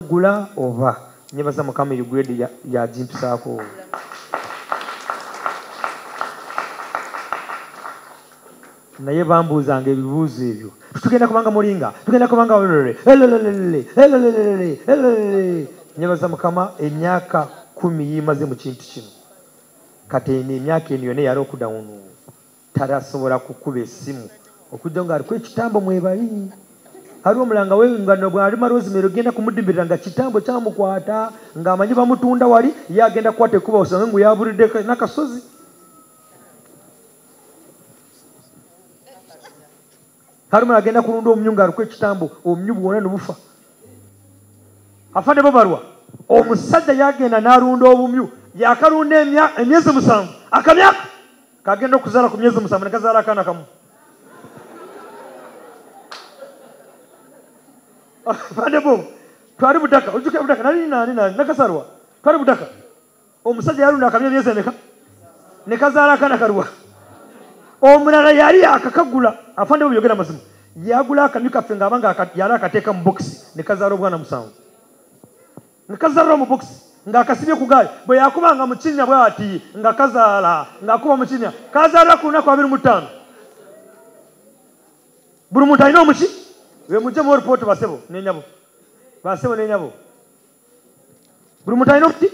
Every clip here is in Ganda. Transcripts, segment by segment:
gula oba nyebaza mukama grade ya jimpisaako naye bambuuzanga ebibuuzo ebyo tugenda kubanga mulinga tugenda kubanga nyebaza mukama emyaka 10 yimaze mu kintu kino kati emyaka eno yonna yali okudawunu tarasobola kukuba essimu okujja nga aliko ekitambo mwebali hari omulanga wengano bwali Rosemary ogenda kumudimbirira nga kitambo kyamukwata ng'amanyi bamutunda wali ye agenda kukwata ekuba osanga ngu yabulidde n'akasozi hari omulala agenda kulunda omumyu ng'aliko ekitambo omumyu bwona ne bufa afande babalwa omusajja yagenda n'alunda obumyu yakalunda emyezi 7 akamyaka kagenda okuzaala ku myezi 7 ne kazaala akaana kamu afande bo twali butaka ojuka butaka nani nakasarwa twali butaka omusajja yalunda akamya myezi emeka ne kazaala akaana kalwa omulala yali akakagula afande bo yogera mazimu yagula akamyu kaffe ng'abanga yali akateeka mu bokisi ne kazaala obwana 7 ne kazaala mu bokisi ng'akasibye ku gaali bwe yakubanga mu kinnya bw'ati nga kazaala ng'akuba mu kinnya kazaala ku lunaku 25 buli muntu alina omuki we mujje mu report basebo n'enyabo buli muntu alina omuti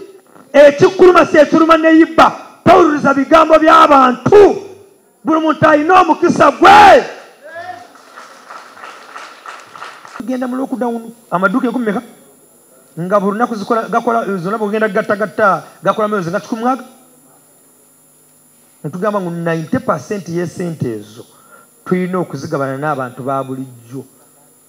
ekikuluma kyekiruma n'eyibba tawuliriza bigambo by'abantu buli muntu alina omukisa gwe tugenda mu lockdown amaduuka 10 nga buli lunaku gakola zonna bwegenda gattagatta gakola mwezi nga 10 netugamba ngu 90% y'esente ezo tulina okuzigabana n'abantu ba bulijjo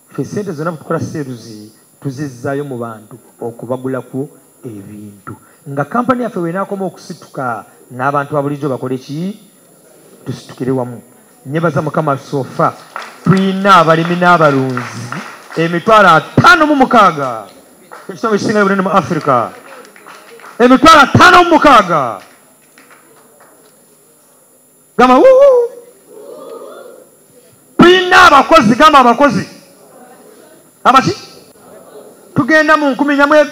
ffe sente zonna bwetukola seeruzi tuzizzaayo mu bantu okubagulako ebintu nga kampani yaffe weenaakoma okusituka n'abantu ba bulijjo bakole ki tusitukire wamu nyebaza mukama sofa tulina abalimi n'abalunzi 56,000 ekitongole ekisinga ebunene mu Africa 56,000 gamba tulina abakozi gamba abakozi abaki tugenda mu 10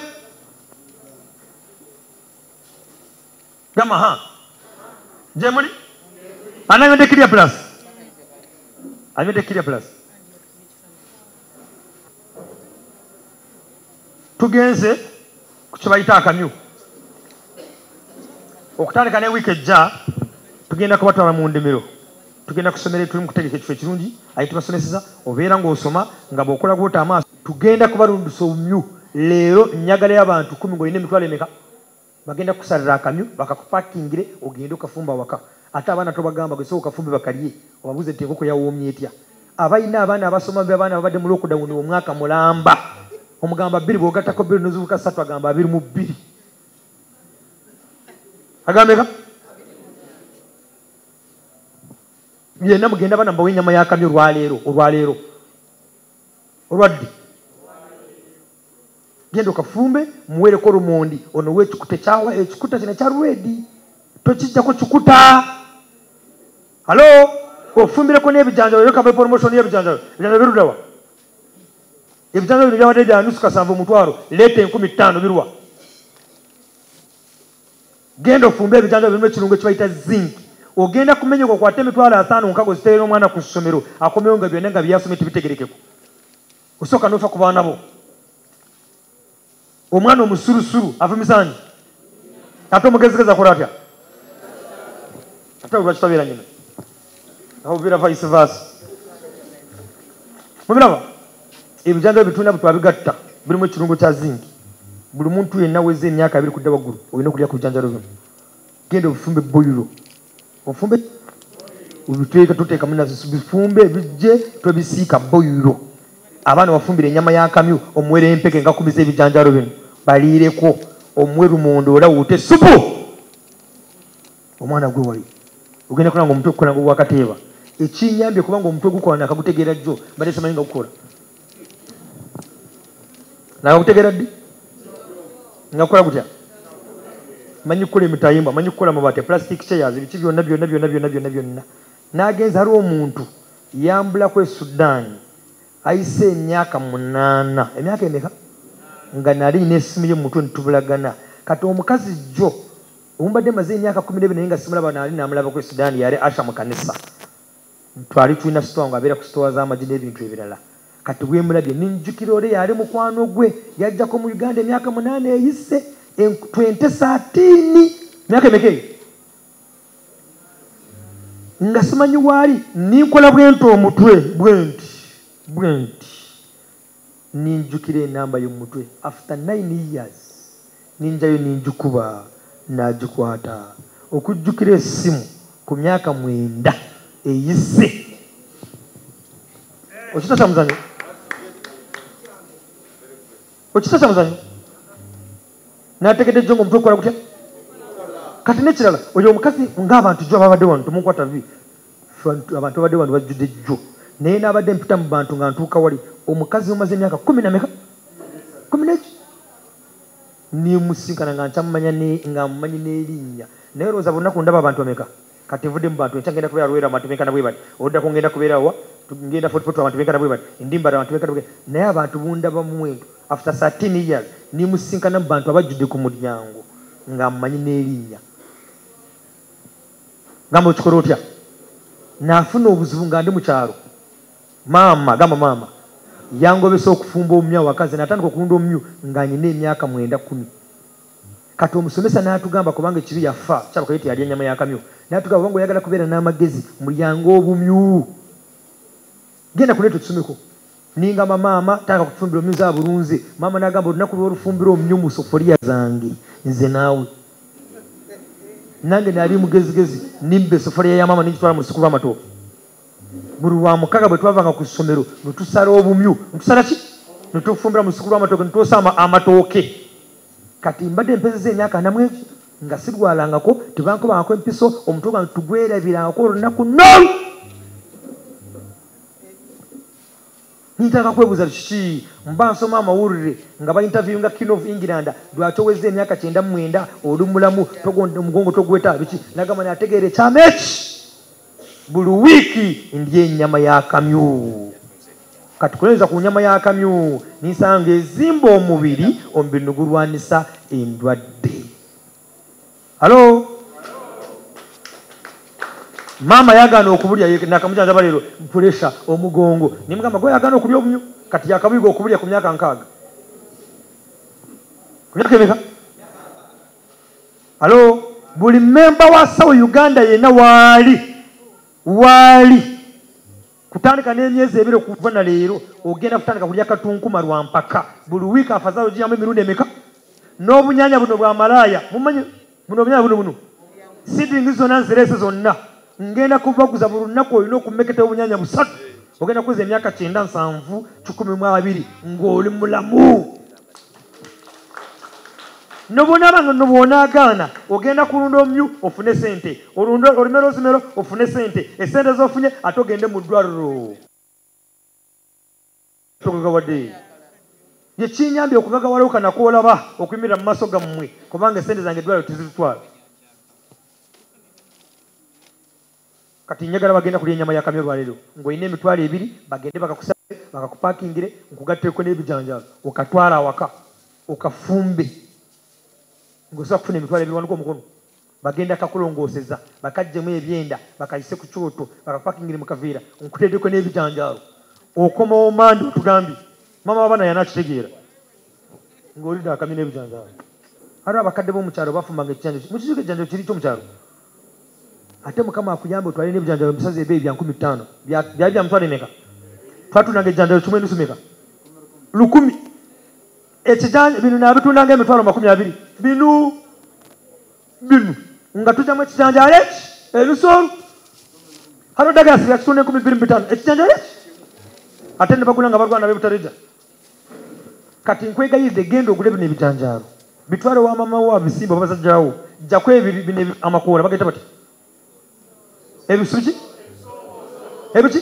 gamba jemuli anayonde clear plus tugenze ku kibayita akamyu okutandika ne wiiki ejja tugenda kubatwala mu ndimiro tugenda kusomera tuli mu kutegeka ekifo ekirungi ayi tubasomeseza obeera ng'osoma nga bw'okola gwota amaaso tugenda kubalundusa obumyu leero nnyagala y'abantu 10 ng'olina emitwalo emeka bagenda kusalira akamyu bakakupakingire ogende okafumba waka ate abaana tobagamba gwe sooka kafumbe bakalye obabuuze nti enkoko yawoomye etya abalina abaana abasoma abaana babadde mu lockdown omwaka mulamba omugamba 2 bw'ogattako 2 nozubuka 3 agamba 22 agambeka yenna mugenda bana mbawe ennyama y'akamyu olwaleero olwadde genda okafumbe muweereko lumondi ono w'ekikuta ekyawa ekikuta kino ekya rwedi tokijjako kikuta halo ofumbireko n'ebijanjalo leka be promotion y'ebijanjalo biruddawa ebijanjalo bino byawadde bya nusu kasanvu omutwalo leeta 15,000 birwa genda ofumbe ebijanjalo birimu ekirungo ekibayita zinc ogenda kumenya okwata emitwalo 5 nkago ziteera omwana ku ssomero akomewo nga byonna nga byasomye tibitegerekeko osooka n'ofa ku baana bo omwana omusurusuru afumisani ate omugezigezi akola atya ate lwakitabeera nyina aho bira vice versa mubiraba ebijanjalo bitunda butwabigatta birimu ekirungo kya zinc buli muntu yenna weze emyaka 2 kudda waggulu olina okulya ku bijanjalo bino genda obufumbe boyiro ofumbe ubiteeka tuteeka munazi bifumbe bijje tobisiika boyiro abaana wafumbira ennyama y'akamyu omuwere empeke nga kubiza ebijanjalo bino baliireko omuwe lumondo olawute supu omwana gwe wali ogenda kulanga omutwe okukola nga wakateeba ekinyambye kubanga omutwe gukola nakagutegeera jjo mbadde simanyi nga gukola nakagutegeera ddi nga kukola gutya manyi kukola emitayimba manyi kukola mabate plastic chairs ebiki byonna n'agenza haliwo omuntu yambulako e Sudan ayise emyaka 8 emyaka emeka nga nali n'essimu ye mu mutwe ntubulagana kati omukazi jjo omumbadde maze emyaka 12 naye nga simulaba nali namulaba ku Sudan yali asha mu kanisa twali tulina sitowa nga abeera ku sitowa z'amagi n'ebintu ebirala kati bwemulabye ninjukira ole yali mukwano gwe yajjako mu Uganda emyaka 8 eyise 2013 myaka emeka nga simanyi waali ninkola bwenti omutwe bwenti ninjukira enamba y'omutwe after 9 years ninjayo ninjukuba nagikwata okujjukira essimu ku myaka 9 eyise okitasa muzanyo nategedde jongo omutwe okola gutya kati nekirala oyo omukazi ng'abantu jjo ababadde wano tumukwata bibi abantu babadde wano bajjudde jjo naye n'abadde mpita mu bantu nga ntuuka wali omukazi omaze emyaka 10 nimusinkana nga nkyamumanya nga mumanyi n'erinnya naye lowooza bunaku ndaba abantu bameka kati nvudde mu bantu enkya ngenda kubeera lwera abantu benkana bwe bati oddako ngenda kubeera wa ngenda fotofoto abantu benkana bwe bati ndimbala abantu benkana bwe naye abantu bundaba mumwendo after 13 years nimusinkana mu bantu abajjudde ku mulyango nga mumanyi n'erinnya gamba okikola otya naafuna obuzibu nga ndi mu kyalo maama yangobesa okufumba omumyu awakazi natandika okulunda omumyu nga nyina emyaka 9-10 kati omusomesa n'atugamba kubanga ekibi yafa kyabakaiti yali ennyama yakamyu n'atugamba kubanga oyagala kubeera n'amagezi mulyango obumyu genda kuleeta otusomeko ningamba maama tandika kufumbira omumyu za bulunze maama n'agamba olunaku lw'olufumbira omumyu mu sofoliya zange nze naawe nange nali mugezigezi nimba esofoliya ya maama nigitwala mu lusuku lw'amatooke buli lwa mukaga bwe twavanga ku ssomero netusala obumyu netusala ki netufumbira mu lusuku lw'amatooke netwosa amatooke kati mbadde empezeza emyaka 4 nga sirwalangako tebankobangako empiso omutwe gwange tugwerabirangako olunaku nolu nintaka kwebuuza kiki mba nsoma amawulire nga bainterviewinga King of England lwaki owezza emyaka 99 oli mulamu omugongo togweta biki nagamba nategeera ekyama eki buli wiiki ndya ennyama ya kamyu kati kulenza ku nyama ya kamyu ninsanga ezimba omubiri nigulwanisa endwadde halo maama yagaana okubulya nakamujanjaba leero puresha omugongo nimugamba gwe yagaana okulya obunyu kati yakabuyiga okubulya ku myaka 6 ku myaka emeka halo buli memba wa sawo Uganda yenna waali kutandika n'emyezi 2 okuva na leero ogenda kutandika kulya katunkuma lwa mpaka buli wiiki afazalo giyamu emirundi emeka n'obunyanya buno bwa malaaya mumanyi buno obunyanya buno sidingi zonna nzirese zonna ngenda kubaguza buli lunaku olina okumeketa obunyanya 3 ogenda kuweza emyaka 9 7 12 ng'oli mulamu nobonabanga nobonaagaana ogenda kulunda omumyu ofune sente olimera ozimero ofune sente esente zofunye ate ogende mu ddwaliro togagawadde yekinyambye okugagawalawo kanakoolaba okuyimirira mu maaso gammwe kubanga esente zange eddwaliro tizitwala kati njagala bagenda kulya ennyama ya kamyu lwaleero ng'olina emitwalo 2 bagende bakakusabe bakakupakingire nkugatteeko n'ebijanjaalo okatwala awaka okafumbe ngosobola kufuna emitwalo 2 wanuka omukono bagenda kakulongooseza bakajjemu ebyenda bakayise ku kyoto bakapakingire mu kaveera nkuteddeko n'ebijanjaalo okoma omandi otugambye maama w'abaana yanakitegeera ng'olidde akamyu n'ebijanjaalo ate abakadde b'omukyalo bafumbanga ekijanjaalo mukizuka ekijanjaalo kiri ky'omukyalo ate mukama akuyambe otwale n'ebijanjaalo bisaze ebeeyi bya 15 byali bya mutwalo emeka twatundanga ekijanjaalo kimu enusu meka 10 ekijanja bino nabitundanga emitwalo 20 bino nga tujjamu ekijanjaalo eki enusu hano dagasi yakitunda 25 ekijanjaalo eki ate ne bagula nga balwana bebutareja kati nkwegayiridde genda ogule bino ebijanjaalo bitwale wa mama wa bisimba babasajjawo jjako bino amakoola bagenda bati ebisuki ebiki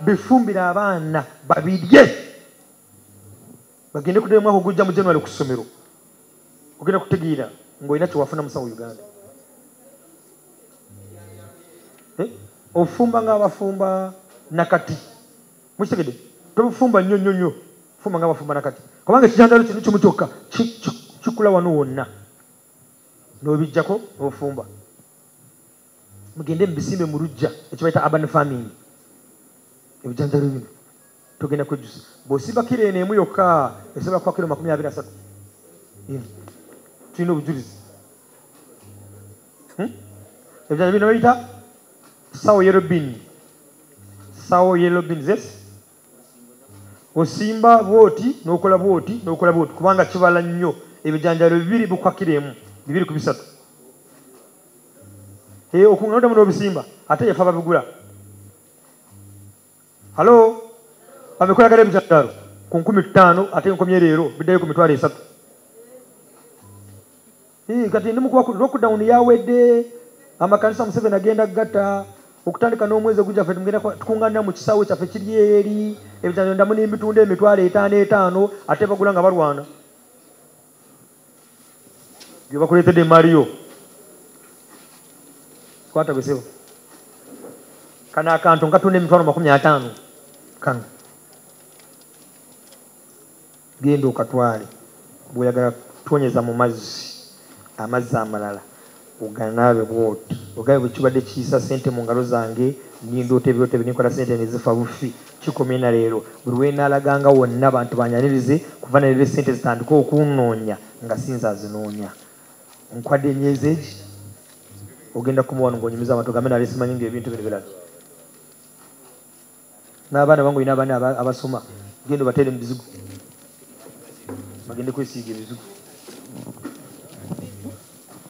bifumbira abaana babirye bagende kudde mwaka ogujja mu January ku ssomero ogenda kutegeera ng'olina kyewafuna musawo Uganda ofumba ng'abafumba nakati mukitegedde tobufumba nnyo fumba nga bafumba nakati kubanga ekijanjalo kino kimu kyokka kikula wano wonna n'obijjako n'ofumba mugende mubisimbe mu lujja ekibayita urban farming ebijanjalo bino togenda kwejjusa bw'osimba kiro eno emu yokka esobola kuba kiro 23 tulina obujulizi ebijanjalo bino bayita sawo yellow beans yes osimba bwoti n'okola bwoti kubanga kibala nnyo ebijanjalo 2 bukwa kiro emu 2 ku 3 okungana muno obisimba ate yafa babigula halo bamekola gale ebijanjalo ku 15 ate nkomye leero biddayo ku 3 kati ndi mukuba lockdown yawedde amakanisa Museveni agenda gatta okutandika n'omwezi ogujja ffe tugenda tukunganira mu kisaawe kyaffe kiri eri ebijanjalo ndamu n'emitunda 5,500 ate bagula nga balwana bye bakuleetedde Mario kwata gwesebo kana akantu nkatunda 50,000 kano genda okatwale bw'oyagala twonyeza mu amazzi amalala oganaabe bwoti ogabe bwekibadde kiyisa sente mu ngalo zange nindoota ebyoto ebinikola sente nezifa bufi kikomye na leero buli weenaalaganga wonna abantu banyanirize kuva na leero sente zitandika okunoonya nga sinza azinoonya nkwadde emyezi egi ogenda kumuwano ng'onyumiza abantu gambe nali simanyi ng'ebintu bino birala n'abaana bangu olina abaana abasoma genda obateere mu bizigo bagende kwesiiga ebizigo